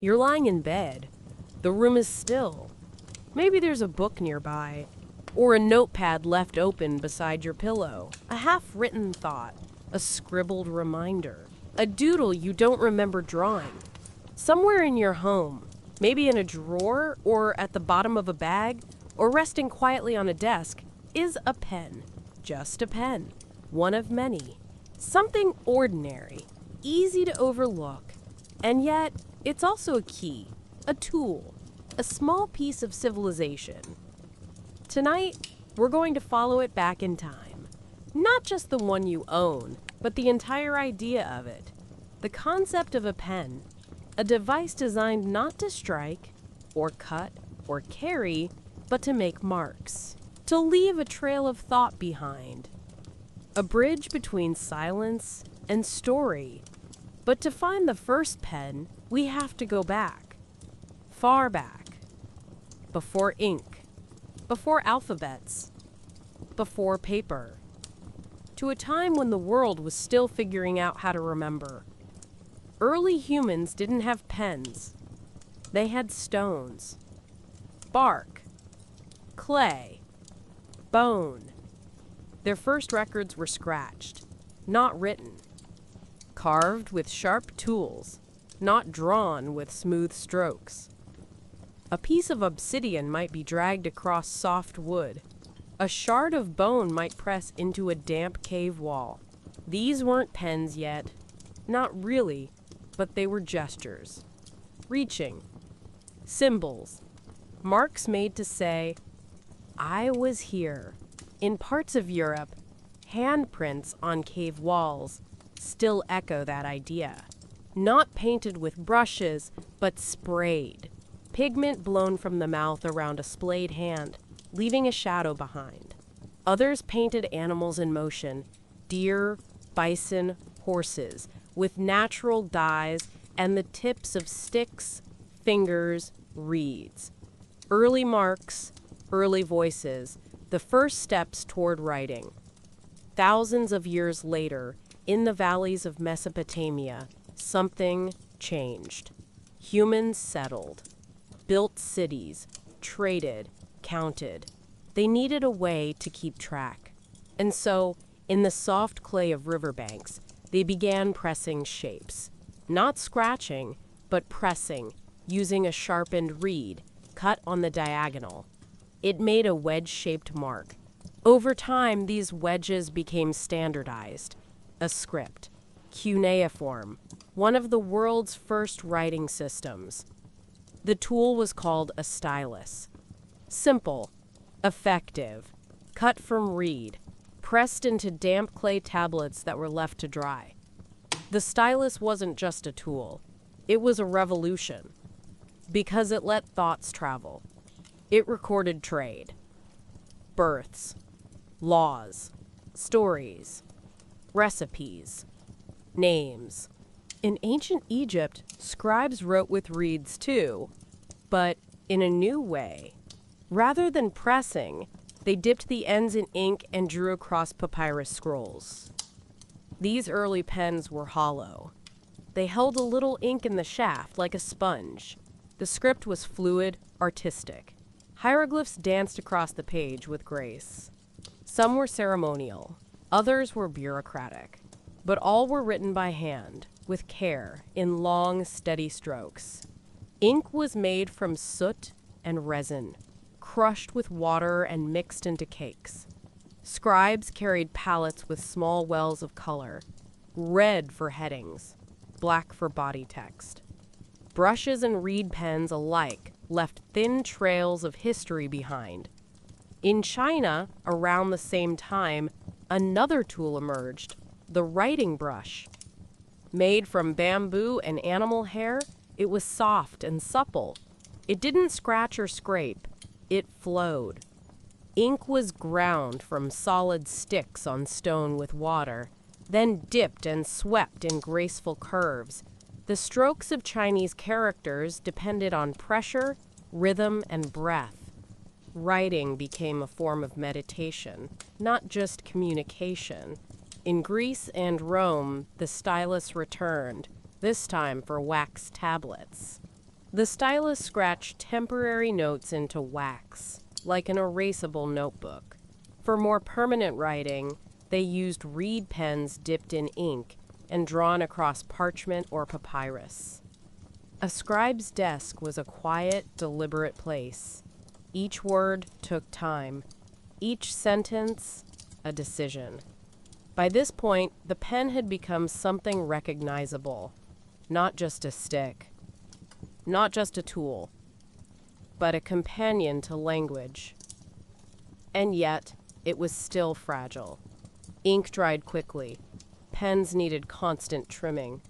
You're lying in bed. The room is still. Maybe there's a book nearby, or a notepad left open beside your pillow. A half-written thought, a scribbled reminder, a doodle you don't remember drawing. Somewhere in your home, maybe in a drawer or at the bottom of a bag, or resting quietly on a desk, is a pen. Just a pen. One of many. Something ordinary, easy to overlook, and yet it's also a key, a tool, a small piece of civilization. Tonight, we're going to follow it back in time. Not just the one you own, but the entire idea of it. The concept of a pen, a device designed not to strike, or cut, or carry, but to make marks, to leave a trail of thought behind. A bridge between silence and story. But to find the first pen, we have to go back. Far back. Before ink. Before alphabets. Before paper. To a time when the world was still figuring out how to remember. Early humans didn't have pens. They had stones. Bark. Clay. Bone. Their first records were scratched, not written. Carved with sharp tools, not drawn with smooth strokes. A piece of obsidian might be dragged across soft wood. A shard of bone might press into a damp cave wall. These weren't pens yet. Not really, but they were gestures. Reaching. Symbols. Marks made to say, I was here. In parts of Europe, handprints on cave walls still echo that idea. Not painted with brushes, but sprayed. Pigment blown from the mouth around a splayed hand, leaving a shadow behind. Others painted animals in motion, deer, bison, horses, with natural dyes and the tips of sticks, fingers, reeds. Early marks, early voices, the first steps toward writing. Thousands of years later, in the valleys of Mesopotamia, something changed. Humans settled, built cities, traded, counted. They needed a way to keep track. And so, in the soft clay of riverbanks, they began pressing shapes. Not scratching, but pressing, using a sharpened reed, cut on the diagonal. It made a wedge-shaped mark. Over time, these wedges became standardized. A script, cuneiform, one of the world's first writing systems. The tool was called a stylus. Simple, effective, cut from reed, pressed into damp clay tablets that were left to dry. The stylus wasn't just a tool. It was a revolution, because it let thoughts travel. It recorded trade, births, laws, stories, recipes, names. In ancient Egypt, scribes wrote with reeds too, but in a new way. Rather than pressing, they dipped the ends in ink and drew across papyrus scrolls. These early pens were hollow. They held a little ink in the shaft like a sponge. The script was fluid, artistic. Hieroglyphs danced across the page with grace. Some were ceremonial, others were bureaucratic, but all were written by hand, with care, in long, steady strokes. Ink was made from soot and resin, crushed with water and mixed into cakes. Scribes carried palettes with small wells of color, red for headings, black for body text. Brushes and reed pens alike left thin trails of history behind. In China, around the same time, another tool emerged, the writing brush. Made from bamboo and animal hair, it was soft and supple. It didn't scratch or scrape, it flowed. Ink was ground from solid sticks on stone with water, then dipped and swept in graceful curves. The strokes of Chinese characters depended on pressure, rhythm, and breath. Writing became a form of meditation, not just communication. In Greece and Rome, the stylus returned, this time for wax tablets. The stylus scratched temporary notes into wax, like an erasable notebook. For more permanent writing, they used reed pens dipped in ink and drawn across parchment or papyrus. A scribe's desk was a quiet, deliberate place. Each word took time, each sentence a decision. By this point, the pen had become something recognizable, not just a stick, not just a tool, but a companion to language. And yet, it was still fragile. Ink dried quickly. Pens needed constant trimming.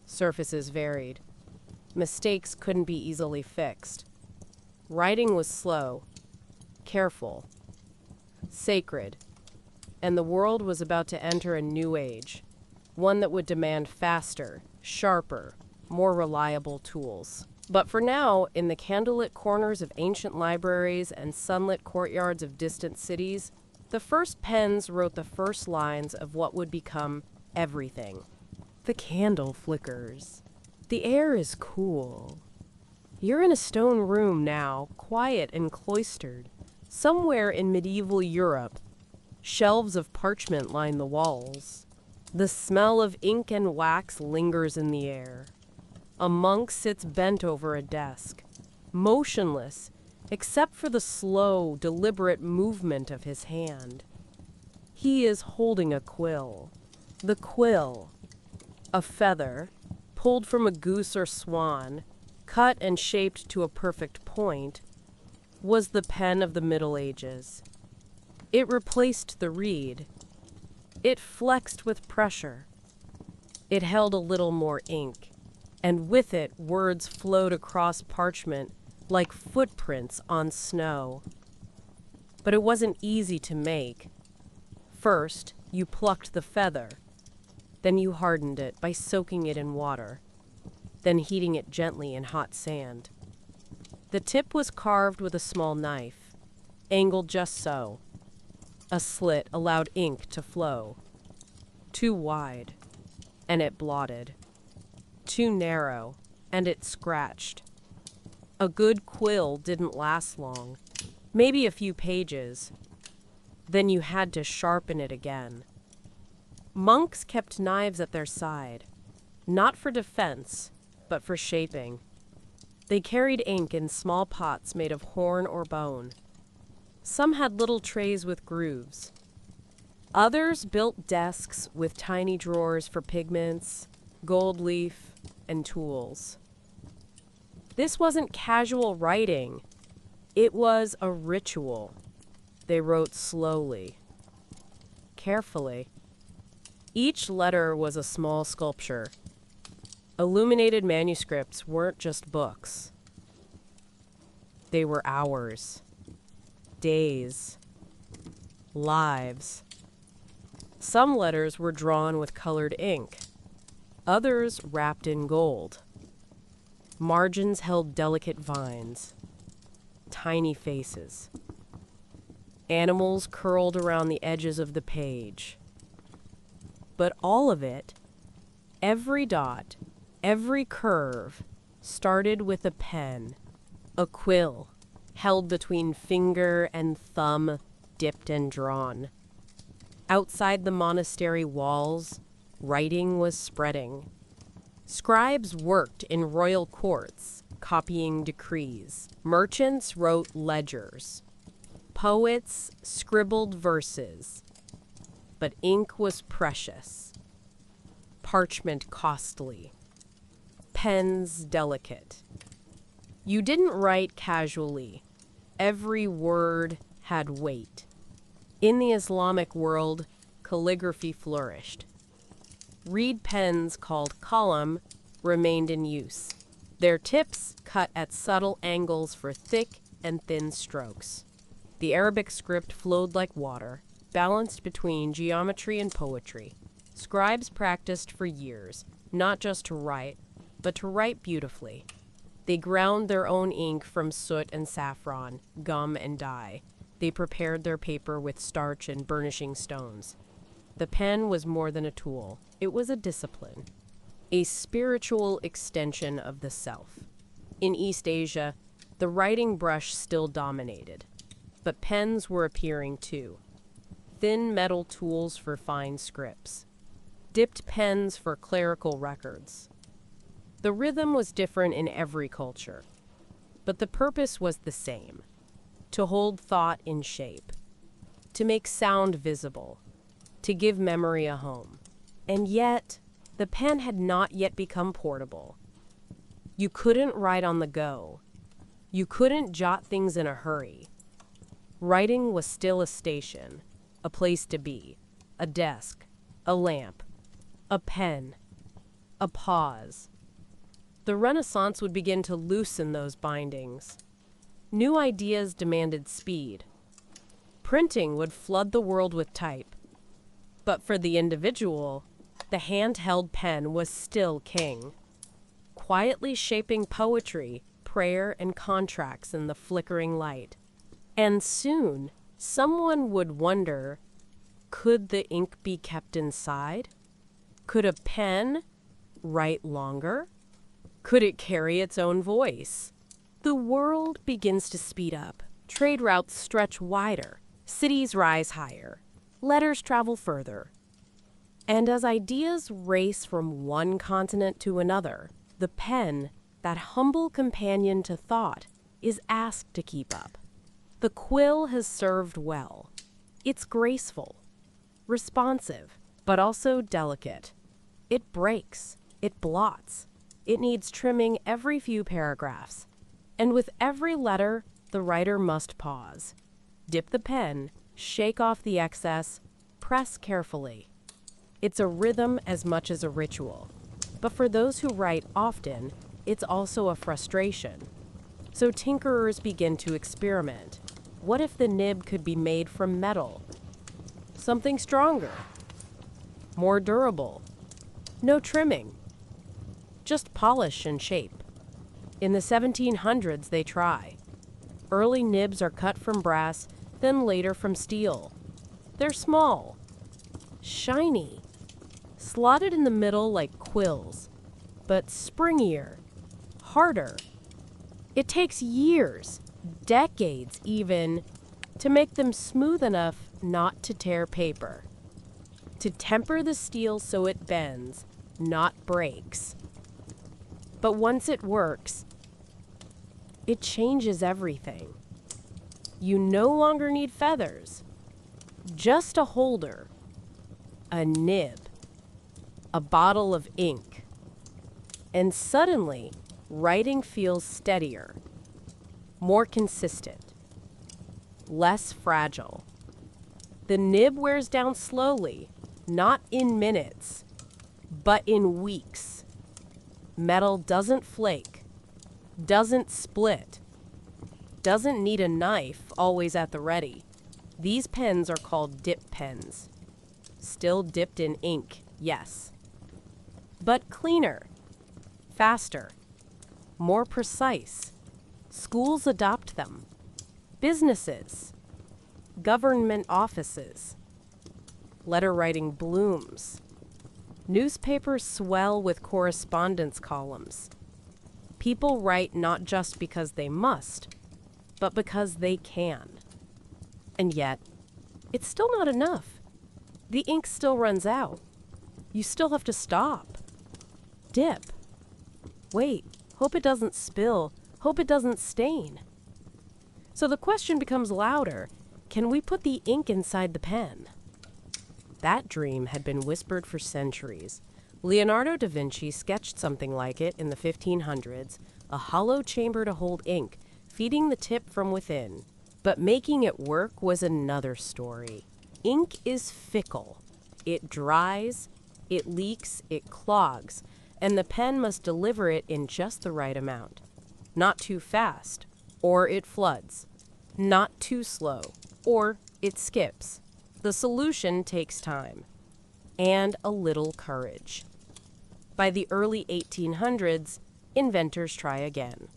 Surfaces varied. Mistakes couldn't be easily fixed. Writing was slow, careful, sacred, and the world was about to enter a new age, one that would demand faster, sharper, more reliable tools. But for now, in the candlelit corners of ancient libraries and sunlit courtyards of distant cities, the first pens wrote the first lines of what would become everything. The candle flickers. The air is cool. You're in a stone room now, quiet and cloistered. Somewhere in medieval Europe, shelves of parchment line the walls. The smell of ink and wax lingers in the air. A monk sits bent over a desk, motionless, except for the slow, deliberate movement of his hand. He is holding a quill. The quill, a feather, pulled from a goose or swan, cut and shaped to a perfect point, was the pen of the Middle Ages. It replaced the reed. It flexed with pressure. It held a little more ink, and with it words flowed across parchment like footprints on snow. But it wasn't easy to make. First, you plucked the feather. Then you hardened it by soaking it in water, then heating it gently in hot sand. The tip was carved with a small knife, angled just so. A slit allowed ink to flow. Too wide, and it blotted. Too narrow, and it scratched. A good quill didn't last long, maybe a few pages. Then you had to sharpen it again. Monks kept knives at their side, not for defense, but for shaping. They carried ink in small pots made of horn or bone. Some had little trays with grooves. Others built desks with tiny drawers for pigments, gold leaf, and tools. This wasn't casual writing. It was a ritual. They wrote slowly, carefully. Each letter was a small sculpture. Illuminated manuscripts weren't just books. They were hours, days, lives. Some letters were drawn with colored ink, others wrapped in gold. Margins held delicate vines, tiny faces. Animals curled around the edges of the page. But all of it, every dot, every curve, started with a pen, a quill, held between finger and thumb, dipped and drawn. Outside the monastery walls, writing was spreading. Scribes worked in royal courts, copying decrees. Merchants wrote ledgers. Poets scribbled verses. But ink was precious, parchment costly, pens delicate. You didn't write casually. Every word had weight. In the Islamic world, calligraphy flourished. Reed pens called qalam remained in use, their tips cut at subtle angles for thick and thin strokes. The Arabic script flowed like water, balanced between geometry and poetry. Scribes practiced for years, not just to write, but to write beautifully. They ground their own ink from soot and saffron, gum and dye. They prepared their paper with starch and burnishing stones. The pen was more than a tool. It was a discipline, a spiritual extension of the self. In East Asia, the writing brush still dominated, but pens were appearing too. Thin metal tools for fine scripts, dipped pens for clerical records. The rhythm was different in every culture, but the purpose was the same: to hold thought in shape, to make sound visible, to give memory a home. And yet, the pen had not yet become portable. You couldn't write on the go. You couldn't jot things in a hurry. Writing was still a station, a place to be, a desk, a lamp, a pen, a pause. The Renaissance would begin to loosen those bindings. New ideas demanded speed. Printing would flood the world with type. But for the individual, the handheld pen was still king, quietly shaping poetry, prayer, and contracts in the flickering light. And soon, someone would wonder, could the ink be kept inside? Could a pen write longer? Could it carry its own voice? The world begins to speed up. Trade routes stretch wider. Cities rise higher. Letters travel further. And as ideas race from one continent to another, the pen, that humble companion to thought, is asked to keep up. The quill has served well. It's graceful, responsive, but also delicate. It breaks, it blots, it needs trimming every few paragraphs. And with every letter, the writer must pause, dip the pen, shake off the excess, press carefully. It's a rhythm as much as a ritual. But for those who write often, it's also a frustration. So tinkerers begin to experiment. What if the nib could be made from metal? Something stronger, more durable, no trimming, just polish and shape. In the 1700s, they try. Early nibs are cut from brass, then later from steel. They're small, shiny, slotted in the middle like quills, but springier, harder. It takes years, decades even, to make them smooth enough not to tear paper, to temper the steel so it bends, not breaks. But once it works, it changes everything. You no longer need feathers, just a holder, a nib, a bottle of ink. And suddenly, writing feels steadier, more consistent, less fragile. The nib wears down slowly, not in minutes, but in weeks. Metal doesn't flake, doesn't split, doesn't need a knife always at the ready. These pens are called dip pens. Still dipped in ink, yes, but cleaner, faster, more precise. Schools adopt them. Businesses, government offices. Letter writing blooms. Newspapers swell with correspondence columns. People write not just because they must, but because they can. And yet, it's still not enough. The ink still runs out. You still have to stop. Dip. Wait, hope it doesn't spill. Hope it doesn't stain. So the question becomes louder. Can we put the ink inside the pen? That dream had been whispered for centuries. Leonardo da Vinci sketched something like it in the 1500s, a hollow chamber to hold ink, feeding the tip from within. But making it work was another story. Ink is fickle. It dries, it leaks, it clogs, and the pen must deliver it in just the right amount. Not too fast, or it floods. Not too slow, or it skips. The solution takes time and a little courage. By the early 1800s, inventors try again.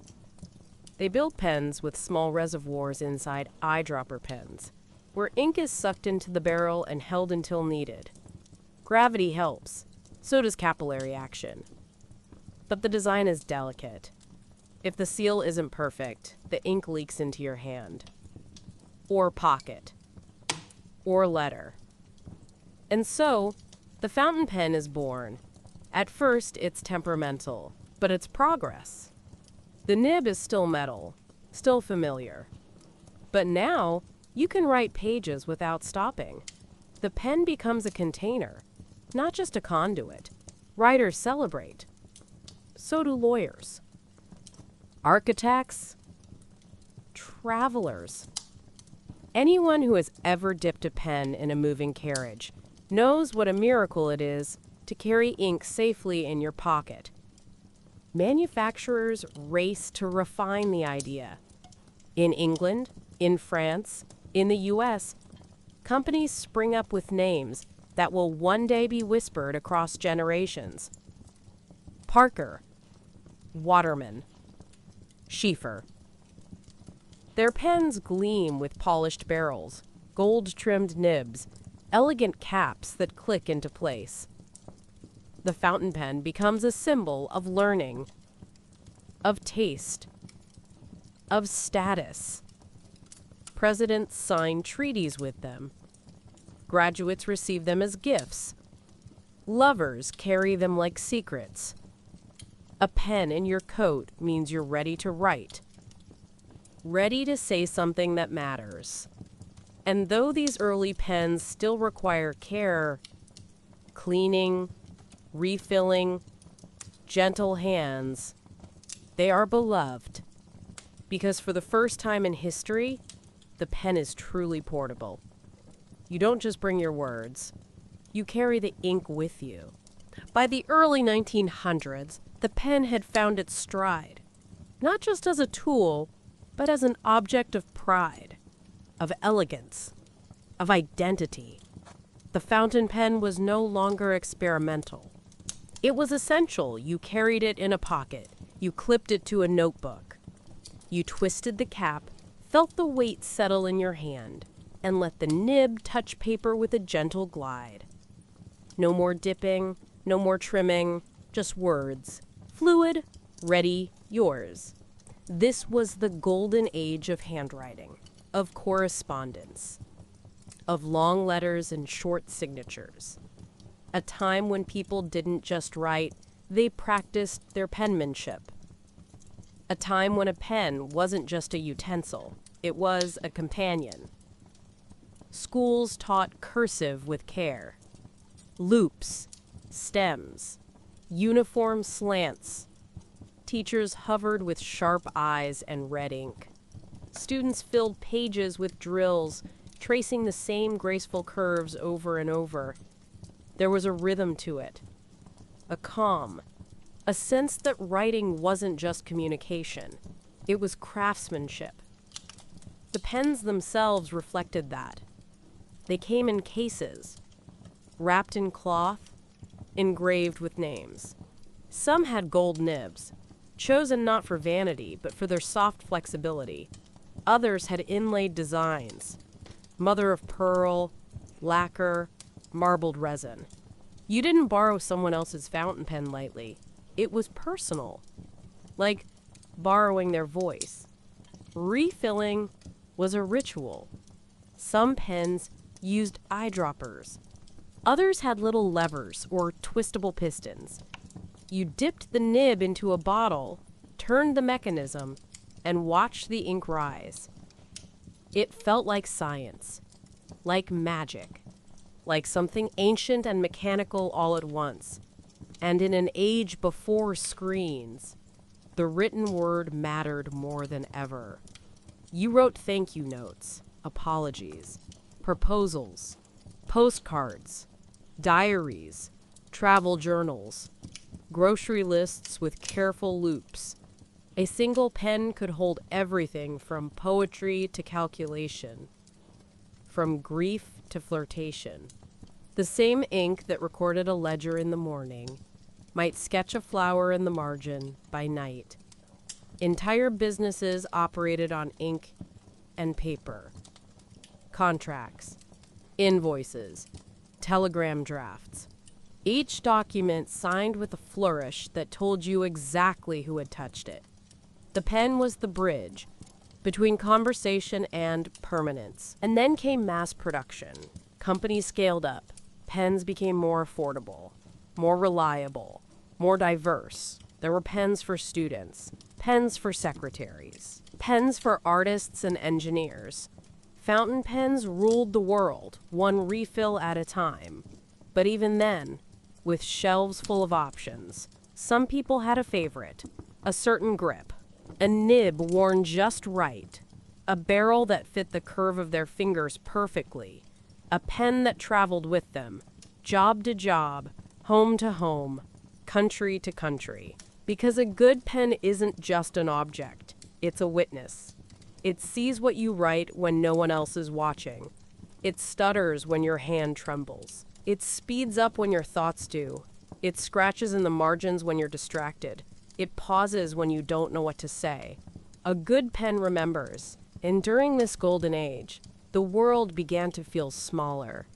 They build pens with small reservoirs inside eyedropper pens, where ink is sucked into the barrel and held until needed. Gravity helps, so does capillary action. But the design is delicate. If the seal isn't perfect, the ink leaks into your hand, or pocket, or letter. And so, the fountain pen is born. At first, it's temperamental, but it's progress. The nib is still metal, still familiar. But now, you can write pages without stopping. The pen becomes a container, not just a conduit. Writers celebrate. So do lawyers. Architects. Travelers. Anyone who has ever dipped a pen in a moving carriage knows what a miracle it is to carry ink safely in your pocket. Manufacturers race to refine the idea. In England, in France, in the US, companies spring up with names that will one day be whispered across generations. Parker, Waterman, Schieffer. Their pens gleam with polished barrels, gold-trimmed nibs, elegant caps that click into place. The fountain pen becomes a symbol of learning, of taste, of status. Presidents sign treaties with them. Graduates receive them as gifts. Lovers carry them like secrets. A pen in your coat means you're ready to write, ready to say something that matters. And though these early pens still require care, cleaning, refilling, gentle hands, they are beloved. Because for the first time in history, the pen is truly portable. You don't just bring your words, you carry the ink with you. By the early 1900s, the pen had found its stride, not just as a tool, but as an object of pride, of elegance, of identity. The fountain pen was no longer experimental. It was essential. You carried it in a pocket. You clipped it to a notebook. You twisted the cap, felt the weight settle in your hand, and let the nib touch paper with a gentle glide. No more dipping, no more trimming, just words. Fluid, ready, yours. This was the golden age of handwriting, of correspondence, of long letters and short signatures. A time when people didn't just write, they practiced their penmanship. A time when a pen wasn't just a utensil, it was a companion. Schools taught cursive with care. Loops, stems, uniform slants. Teachers hovered with sharp eyes and red ink. Students filled pages with drills, tracing the same graceful curves over and over. There was a rhythm to it, a calm, a sense that writing wasn't just communication. It was craftsmanship. The pens themselves reflected that. They came in cases, wrapped in cloth, engraved with names. Some had gold nibs, chosen not for vanity, but for their soft flexibility. Others had inlaid designs, mother of pearl, lacquer, marbled resin. You didn't borrow someone else's fountain pen lightly. It was personal, like borrowing their voice. Refilling was a ritual. Some pens used eyedroppers. Others had little levers or twistable pistons. You dipped the nib into a bottle, turned the mechanism, and watched the ink rise. It felt like science, like magic, like something ancient and mechanical all at once. And in an age before screens, the written word mattered more than ever. You wrote thank you notes, apologies, proposals, postcards, diaries, travel journals, grocery lists with careful loops. A single pen could hold everything from poetry to calculation, from grief to flirtation. The same ink that recorded a ledger in the morning might sketch a flower in the margin by night. Entire businesses operated on ink and paper. Contracts, invoices, telegram drafts. Each document signed with a flourish that told you exactly who had touched it. The pen was the bridge between conversation and permanence. And then came mass production. Companies scaled up. Pens became more affordable, more reliable, more diverse. There were pens for students, pens for secretaries, pens for artists and engineers. Fountain pens ruled the world, one refill at a time. But even then, with shelves full of options, some people had a favorite, a certain grip, a nib worn just right, a barrel that fit the curve of their fingers perfectly, a pen that traveled with them, job to job, home to home, country to country. Because a good pen isn't just an object, it's a witness. It sees what you write when no one else is watching. It stutters when your hand trembles. It speeds up when your thoughts do. It scratches in the margins when you're distracted. It pauses when you don't know what to say. A good pen remembers. And during this golden age, the world began to feel smaller.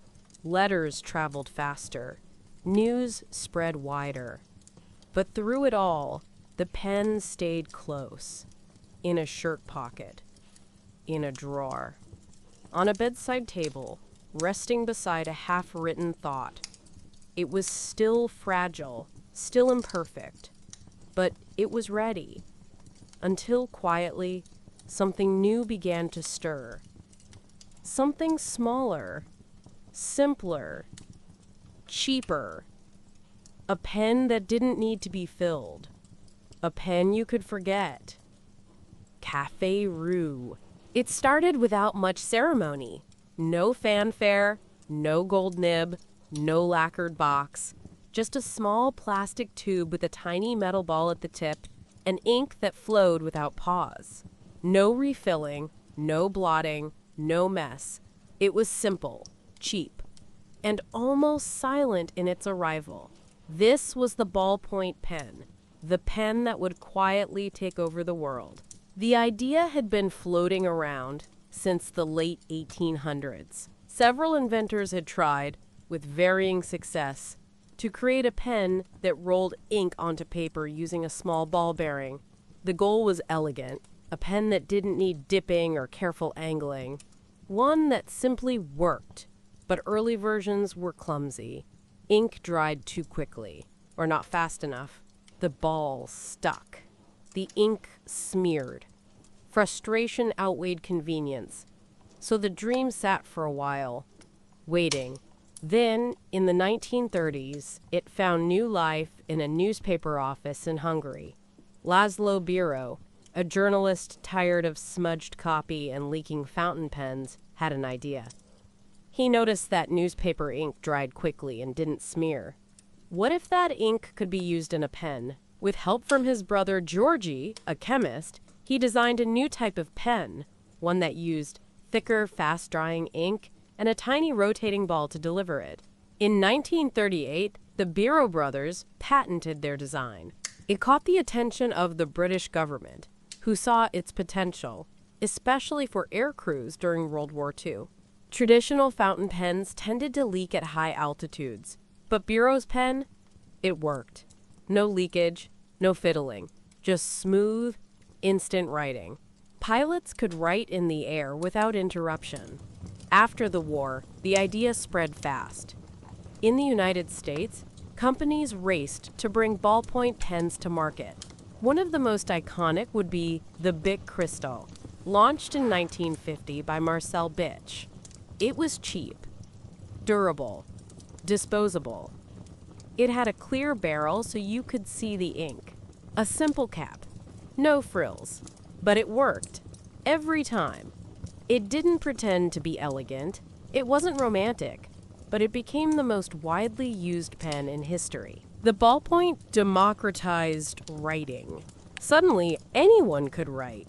Letters traveled faster. News spread wider. But through it all, the pen stayed close. In a shirt pocket. In a drawer. On a bedside table, resting beside a half-written thought. It was still fragile, still imperfect, but it was ready. Until quietly, something new began to stir. Something smaller, simpler, cheaper. A pen that didn't need to be filled. A pen you could forget. Café Rue. It started without much ceremony. No fanfare, no gold nib, no lacquered box. Just a small plastic tube with a tiny metal ball at the tip and ink that flowed without pause. No refilling, no blotting, no mess. It was simple, cheap, and almost silent in its arrival. This was the ballpoint pen, the pen that would quietly take over the world. The idea had been floating around since the late 1800s. Several inventors had tried, with varying success, to create a pen that rolled ink onto paper using a small ball bearing. The goal was elegant, a pen that didn't need dipping or careful angling, one that simply worked. But early versions were clumsy. Ink dried too quickly, or not fast enough. The ball stuck. The ink smeared. Frustration outweighed convenience. So the dream sat for a while, waiting. Then, in the 1930s, it found new life in a newspaper office in Hungary. Laszlo Biro, a journalist tired of smudged copy and leaking fountain pens, had an idea. He noticed that newspaper ink dried quickly and didn't smear. What if that ink could be used in a pen? With help from his brother Georgi, a chemist, he designed a new type of pen, one that used thicker, fast-drying ink and a tiny rotating ball to deliver it. In 1938, the Biro brothers patented their design. It caught the attention of the British government, who saw its potential, especially for air crews during World War II. Traditional fountain pens tended to leak at high altitudes, but Biro's pen, it worked. No leakage, no fiddling, just smooth, instant writing. Pilots could write in the air without interruption. After the war, the idea spread fast. In the United States, companies raced to bring ballpoint pens to market. One of the most iconic would be the Bic Cristal, launched in 1950 by Marcel Bitch. It was cheap, durable, disposable. It had a clear barrel so you could see the ink. A simple cap, no frills, but it worked every time. It didn't pretend to be elegant. It wasn't romantic, but it became the most widely used pen in history. The ballpoint democratized writing. Suddenly, anyone could write.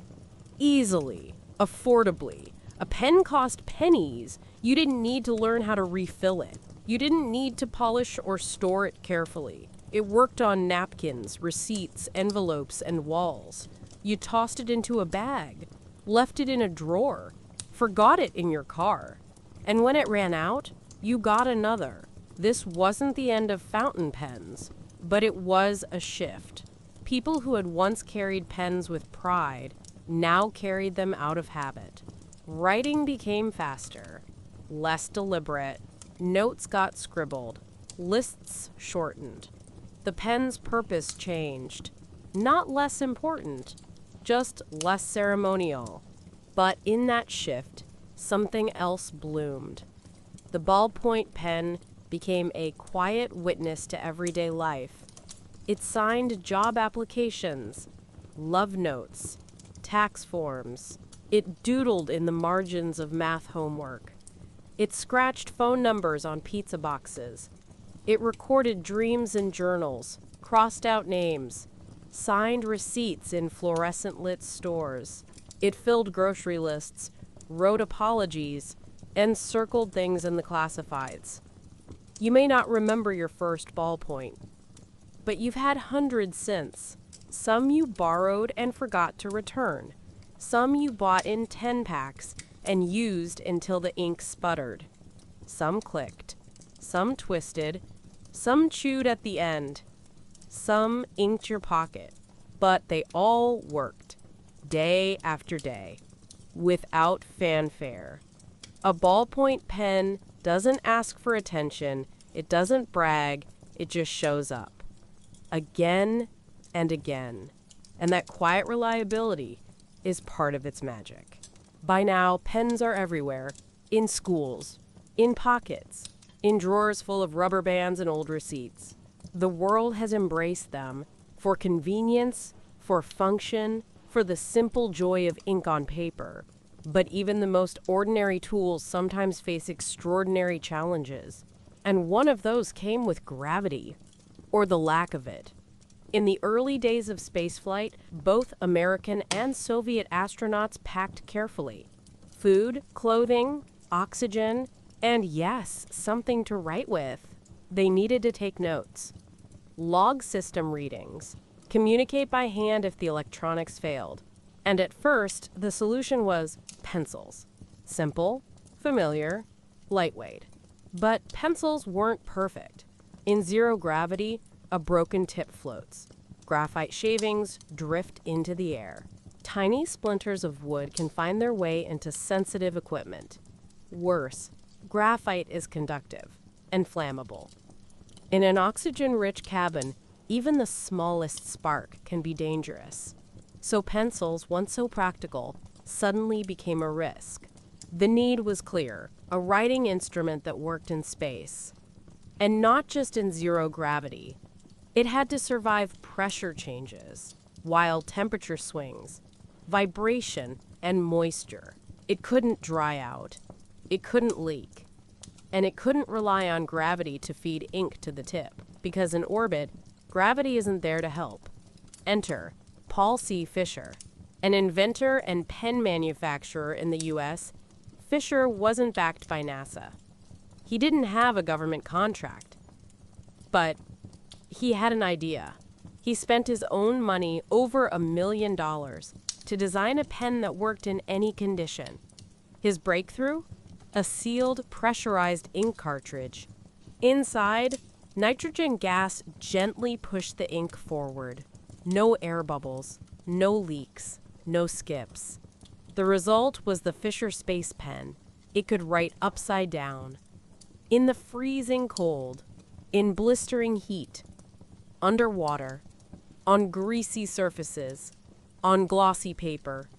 Easily, affordably. A pen cost pennies. You didn't need to learn how to refill it. You didn't need to polish or store it carefully. It worked on napkins, receipts, envelopes, and walls. You tossed it into a bag, left it in a drawer, forgot it in your car. And when it ran out, you got another. This wasn't the end of fountain pens, but it was a shift. People who had once carried pens with pride now carried them out of habit. Writing became faster, less deliberate, notes got scribbled, lists shortened. The pen's purpose changed. Not less important, just less ceremonial. But in that shift, something else bloomed. The ballpoint pen became a quiet witness to everyday life. It signed job applications, love notes, tax forms. It doodled in the margins of math homework. It scratched phone numbers on pizza boxes. It recorded dreams in journals, crossed out names, signed receipts in fluorescent-lit stores. It filled grocery lists, wrote apologies, and circled things in the classifieds. You may not remember your first ballpoint, but you've had hundreds since. Some you borrowed and forgot to return. Some you bought in 10 packs and used until the ink sputtered. Some clicked, some twisted, some chewed at the end. Some inked your pocket, but they all worked, day after day, without fanfare. A ballpoint pen doesn't ask for attention, it doesn't brag, it just shows up. Again and again. And that quiet reliability is part of its magic. By now, pens are everywhere, in schools, in pockets, in drawers full of rubber bands and old receipts. The world has embraced them for convenience, for function, for the simple joy of ink on paper. But even the most ordinary tools sometimes face extraordinary challenges. And one of those came with gravity, or the lack of it. In the early days of spaceflight, both American and Soviet astronauts packed carefully. Food, clothing, oxygen, and yes, something to write with. They needed to take notes, log system readings, communicate by hand if the electronics failed. And at first, the solution was pencils. Simple, familiar, lightweight. But pencils weren't perfect. In zero gravity, a broken tip floats. Graphite shavings drift into the air. Tiny splinters of wood can find their way into sensitive equipment. Worse, graphite is conductive and flammable. In an oxygen-rich cabin, even the smallest spark can be dangerous. So pencils, once so practical, suddenly became a risk. The need was clear, a writing instrument that worked in space. And not just in zero gravity. It had to survive pressure changes, wild temperature swings, vibration, and moisture. It couldn't dry out. It couldn't leak. And it couldn't rely on gravity to feed ink to the tip, because in orbit, gravity isn't there to help. Enter Paul C. Fisher, an inventor and pen manufacturer in the U.S. Fisher wasn't backed by NASA. He didn't have a government contract, but he had an idea. He spent his own money, over $1 million, to design a pen that worked in any condition. His breakthrough? A sealed, pressurized ink cartridge. Inside, nitrogen gas gently pushed the ink forward. No air bubbles, no leaks, no skips. The result was the Fisher Space Pen. It could write upside down, in the freezing cold, in blistering heat, underwater, on greasy surfaces, on glossy paper,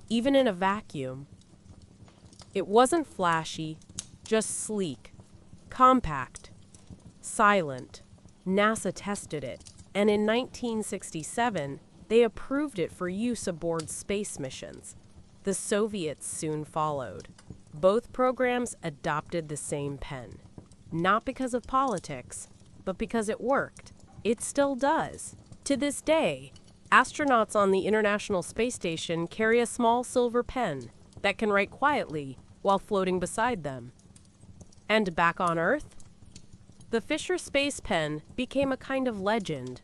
even in a vacuum. It wasn't flashy, just sleek, compact, silent. NASA tested it, and in 1967, they approved it for use aboard space missions. The Soviets soon followed. Both programs adopted the same pen, not because of politics, but because it worked. It still does. To this day, astronauts on the International Space Station carry a small silver pen that can write quietly while floating beside them. And back on Earth, the Fisher Space Pen became a kind of legend.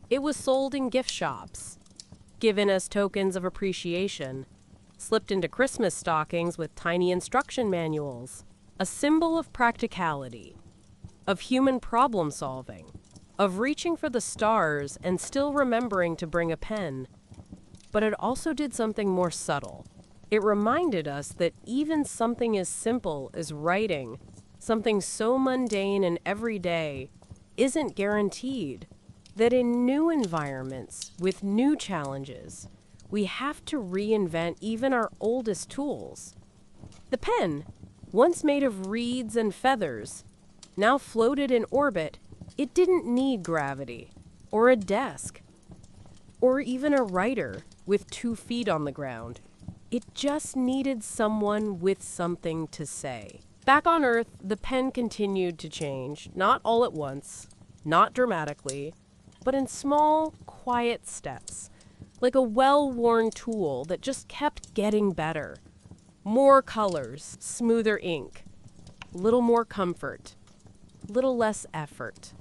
It was sold in gift shops, given as tokens of appreciation, slipped into Christmas stockings with tiny instruction manuals, a symbol of practicality, of human problem solving. of reaching for the stars and still remembering to bring a pen. But it also did something more subtle. It reminded us that even something as simple as writing, something so mundane and everyday, isn't guaranteed. That in new environments, with new challenges, we have to reinvent even our oldest tools. The pen, once made of reeds and feathers, now floated in orbit. It didn't need gravity, or a desk, or even a writer with 2 feet on the ground. It just needed someone with something to say. Back on Earth, the pen continued to change, not all at once, not dramatically, but in small, quiet steps, like a well-worn tool that just kept getting better. More colors, smoother ink, little more comfort, little less effort.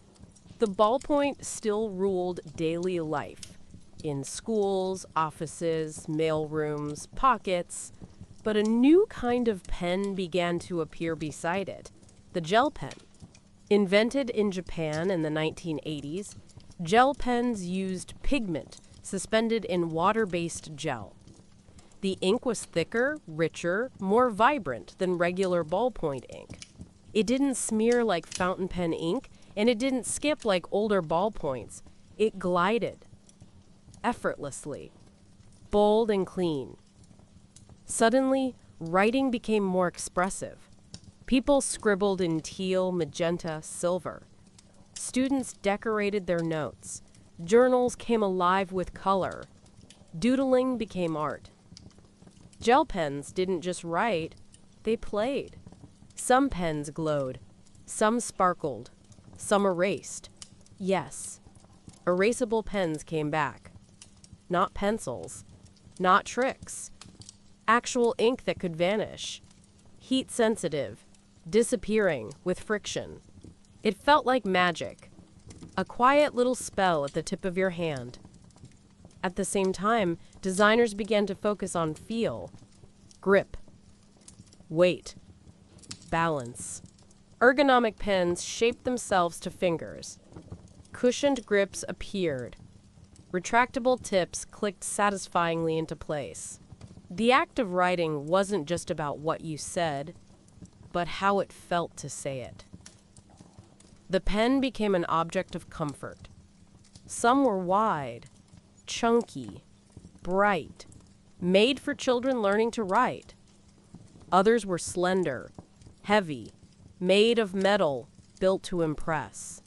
The ballpoint still ruled daily life, in schools, offices, mailrooms, pockets, but a new kind of pen began to appear beside it, the gel pen. Invented in Japan in the 1980s, gel pens used pigment suspended in water-based gel. The ink was thicker, richer, more vibrant than regular ballpoint ink. It didn't smear like fountain pen ink, and it didn't skip like older ballpoints. It glided effortlessly, bold and clean. Suddenly, writing became more expressive. People scribbled in teal, magenta, silver. Students decorated their notes. Journals came alive with color. Doodling became art. Gel pens didn't just write, they played. Some pens glowed, some sparkled, some erased. Yes, erasable pens came back. Not pencils, not tricks. Actual ink that could vanish. Heat sensitive, disappearing with friction. It felt like magic, a quiet little spell at the tip of your hand. At the same time, designers began to focus on feel, grip, weight, balance. Ergonomic pens shaped themselves to fingers. Cushioned grips appeared. Retractable tips clicked satisfyingly into place. The act of writing wasn't just about what you said, but how it felt to say it. The pen became an object of comfort. Some were wide, chunky, bright, made for children learning to write. Others were slender, heavy, made of metal, built to impress.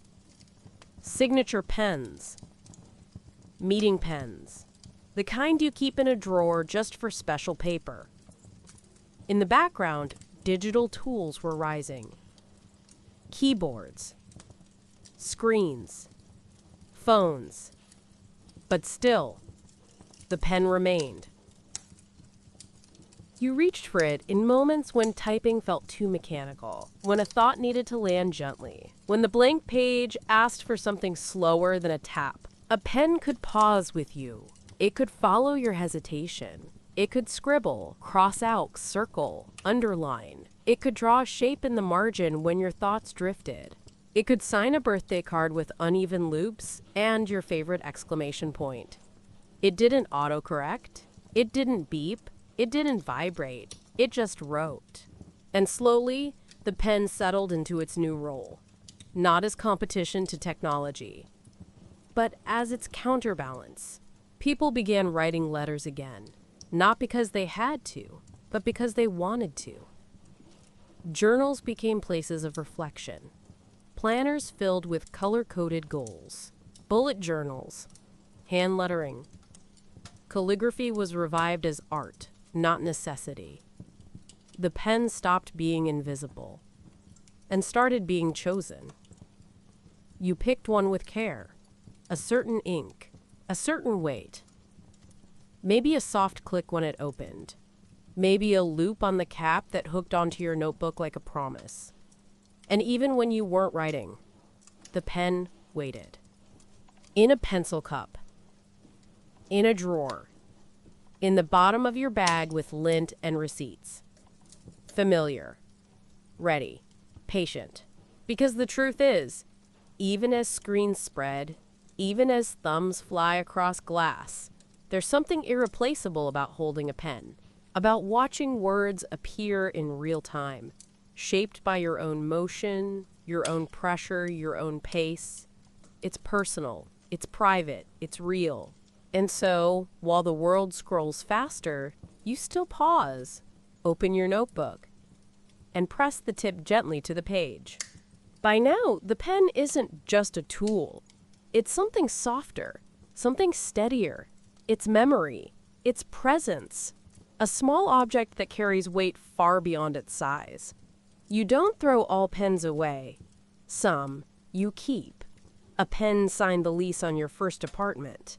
Signature pens, meeting pens, the kind you keep in a drawer just for special paper. In the background, digital tools were rising. Keyboards, screens, phones. But still, the pen remained. You reached for it in moments when typing felt too mechanical, when a thought needed to land gently, when the blank page asked for something slower than a tap. A pen could pause with you. It could follow your hesitation. It could scribble, cross out, circle, underline. It could draw a shape in the margin when your thoughts drifted. It could sign a birthday card with uneven loops and your favorite exclamation point. It didn't autocorrect. It didn't beep. It didn't vibrate. It just wrote. And slowly, the pen settled into its new role. Not as competition to technology, but as its counterbalance. People began writing letters again, not because they had to, but because they wanted to. Journals became places of reflection. Planners filled with color-coded goals. Bullet journals, hand lettering. Calligraphy was revived as art, not necessity. The pen stopped being invisible and started being chosen. You picked one with care, a certain ink, a certain weight. Maybe a soft click when it opened. Maybe a loop on the cap that hooked onto your notebook like a promise. And even when you weren't writing, the pen waited. In a pencil cup, in a drawer, in the bottom of your bag with lint and receipts. Familiar, ready, patient. Because the truth is, Even as screens spread, even as thumbs fly across glass, there's something irreplaceable about holding a pen, about watching words appear in real time, shaped by your own motion, your own pressure, your own pace. It's personal, it's private, it's real. And so, while the world scrolls faster, you still pause, open your notebook, and press the tip gently to the page. By now, the pen isn't just a tool. It's something softer, something steadier. It's memory, it's presence, a small object that carries weight far beyond its size. You don't throw all pens away. Some you keep. A pen signed the lease on your first apartment.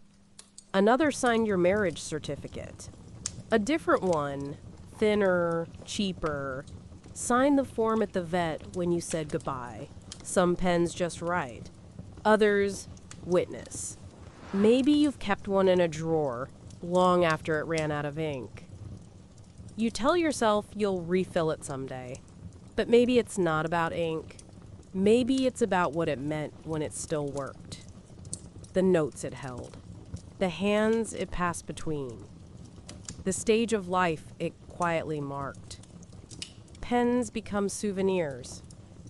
Another signed your marriage certificate. A different one, thinner, cheaper, signed the form at the vet when you said goodbye. Some pens just write. Others witness. Maybe you've kept one in a drawer long after it ran out of ink. You tell yourself you'll refill it someday. But maybe it's not about ink. Maybe it's about what it meant when it still worked. The notes it held. The hands it passed between. The stage of life it quietly marked. Pens become souvenirs.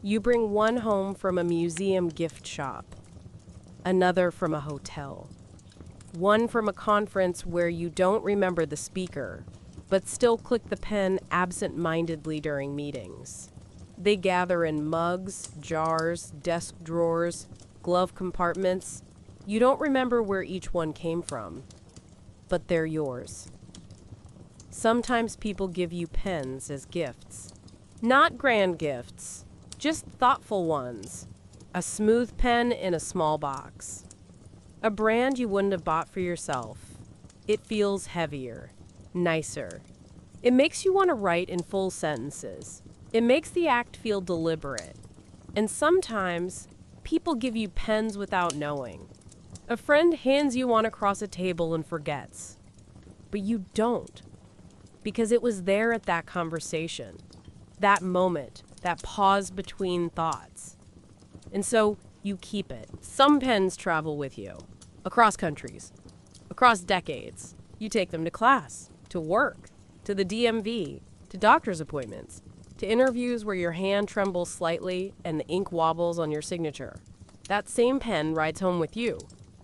You bring one home from a museum gift shop. Another from a hotel. One from a conference where you don't remember the speaker, but still click the pen absent-mindedly during meetings. They gather in mugs, jars, desk drawers, glove compartments. You don't remember where each one came from, but they're yours. Sometimes people give you pens as gifts. Not grand gifts, just thoughtful ones. A smooth pen in a small box. A brand you wouldn't have bought for yourself. It feels heavier, nicer. It makes you want to write in full sentences. It makes the act feel deliberate. And sometimes, people give you pens without knowing. A friend hands you one across a table and forgets. But you don't. Because it was there at that conversation. That moment, that pause between thoughts. And so, you keep it. Some pens travel with you. Across countries. Across decades. You take them to class. To work. To the DMV. To doctor's appointments. To interviews where your hand trembles slightly and the ink wobbles on your signature. That same pen rides home with you.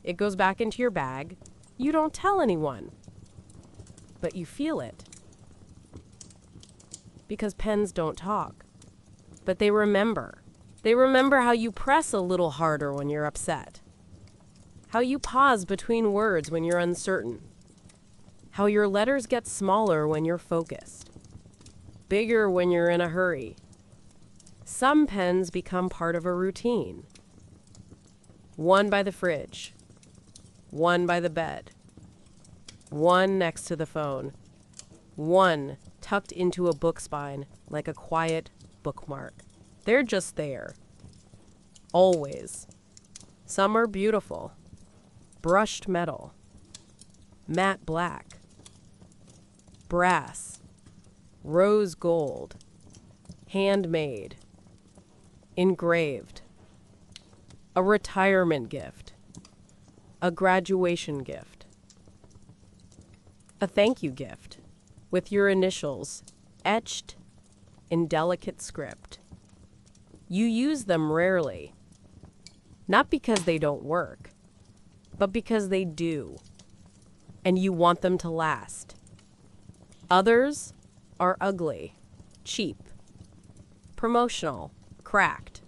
It goes back into your bag. You don't tell anyone. But you feel it. Because pens don't talk. But they remember. They remember how you press a little harder when you're upset. How you pause between words when you're uncertain. How your letters get smaller when you're focused. Bigger when you're in a hurry. Some pens become part of a routine. One by the fridge. One by the bed. One next to the phone. One tucked into a book spine like a quiet bookmark. They're just there. Always. Some are beautiful. Brushed metal. Matte black. Brass. Rose gold. Handmade. Engraved. A retirement gift. A graduation gift. A thank you gift with your initials etched in delicate script. You use them rarely, not because they don't work, but because they do, and you want them to last. Others are ugly, cheap, promotional, cracked,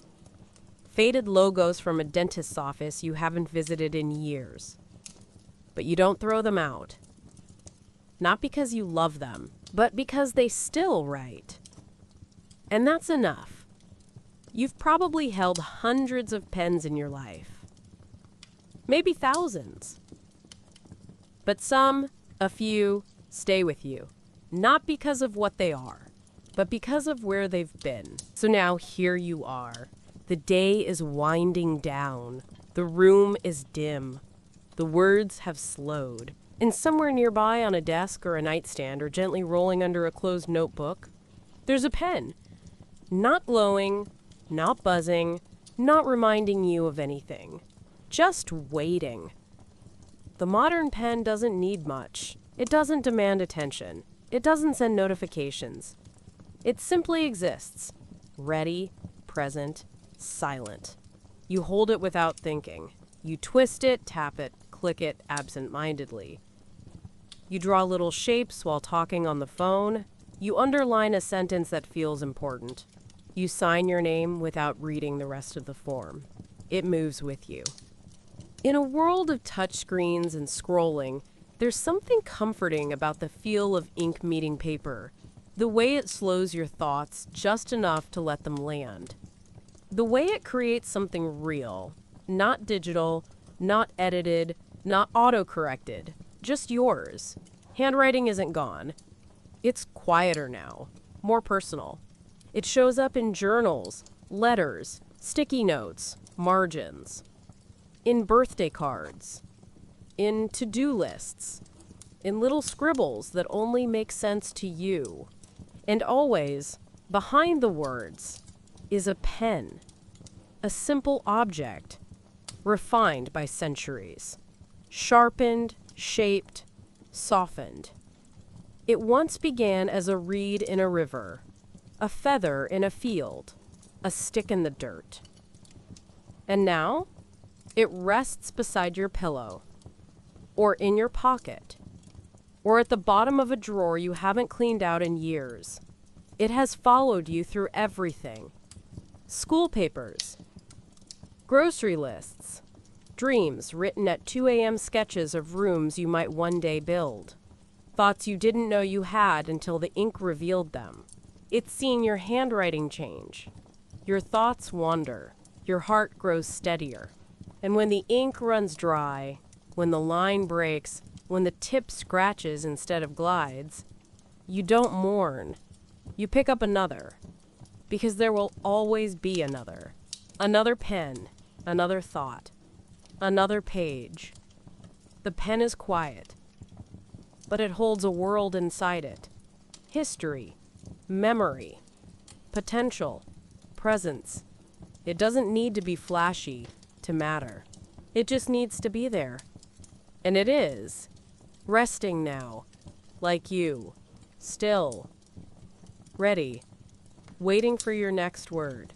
faded logos from a dentist's office you haven't visited in years. But you don't throw them out. Not because you love them, but because they still write. And that's enough. You've probably held hundreds of pens in your life. Maybe thousands. But some, a few, stay with you. Not because of what they are, but because of where they've been. So now here you are. The day is winding down. The room is dim. The words have slowed. And somewhere nearby on a desk or a nightstand or gently rolling under a closed notebook, there's a pen. Not glowing, not buzzing, not reminding you of anything, just waiting. The modern pen doesn't need much. It doesn't demand attention. It doesn't send notifications. It simply exists, ready, present, silent. You hold it without thinking. You twist it, tap it, click it absent-mindedly. You draw little shapes while talking on the phone. You underline a sentence that feels important. You sign your name without reading the rest of the form. It moves with you. In a world of touchscreens and scrolling, there's something comforting about the feel of ink meeting paper, the way it slows your thoughts just enough to let them land. The way it creates something real, not digital, not edited, not auto-corrected, just yours. Handwriting isn't gone. It's quieter now, more personal. It shows up in journals, letters, sticky notes, margins, in birthday cards, in to-do lists, in little scribbles that only make sense to you. And always, behind the words, is a pen, a simple object, refined by centuries, sharpened, shaped, softened. It once began as a reed in a river, a feather in a field, a stick in the dirt. And now, it rests beside your pillow, or in your pocket, or at the bottom of a drawer you haven't cleaned out in years. It has followed you through everything. School papers, grocery lists, dreams written at 2 a.m. sketches of rooms you might one day build, thoughts you didn't know you had until the ink revealed them. It's seen your handwriting change. Your thoughts wander. Your heart grows steadier. And when the ink runs dry, when the line breaks, when the tip scratches instead of glides, you don't mourn. You pick up another. Because there will always be another. Another pen, another thought, another page. The pen is quiet, but it holds a world inside it. History, memory, potential, presence. It doesn't need to be flashy to matter. It just needs to be there. And it is. Resting now, like you, still, ready, waiting for your next word.